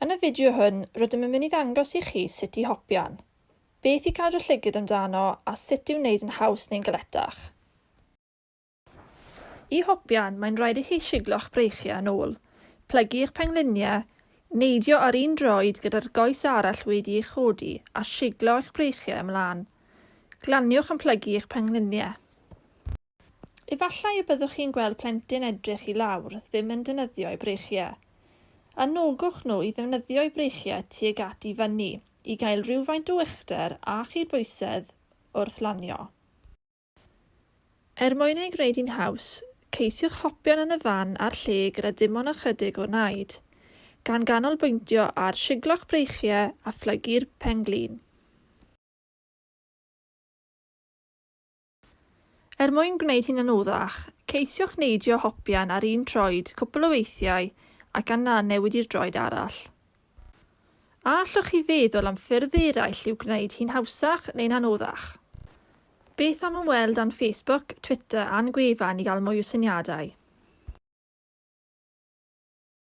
Yn y fideo hwn, rydym yn mynd i ddangos i chi sut i hopian, beth i cadw llygyd amdano a sut i'w wneud yn haws neu'n galetach. I hopian, mae'n rhaid i chi siglo'ch breichiau yn ôl, plygu eich pengliniau, neidio ar un droed gyda'r goes arall wedi ei chodi a siglo eich breichiau ymlaen. Glaniwch yn plygu eich pengliniau. Efallai y byddwch chi'n gweld plentyn edrych i lawr ddim yn defnyddio eu breichiau. Anogwch nhw i ddefnyddio eu breichiau tuag at i fyny i gael rhywfaint o uchder a chydbwysedd wrth lanio. Mwyn ei gwneud hi'n haws, ceisiwch hopian yn y fan a'r lle gyda dim ond ychydig o naid, gan ganolbwyntio ar siglo'ch breichiau a phlygu'r penglin. Mwyn gwneud hi'n anoddach, ceisiwch neidio hopian ar un troed cwpl o weithiau ac yna newid i'r droed arall. A allwch chi feddwl am ffyrdd eraill i'w gwneud hi'n hawsach neu'n anoddach? Beth am ymweld â'n Facebook, Twitter a'n gwefan i gael mwy o syniadau?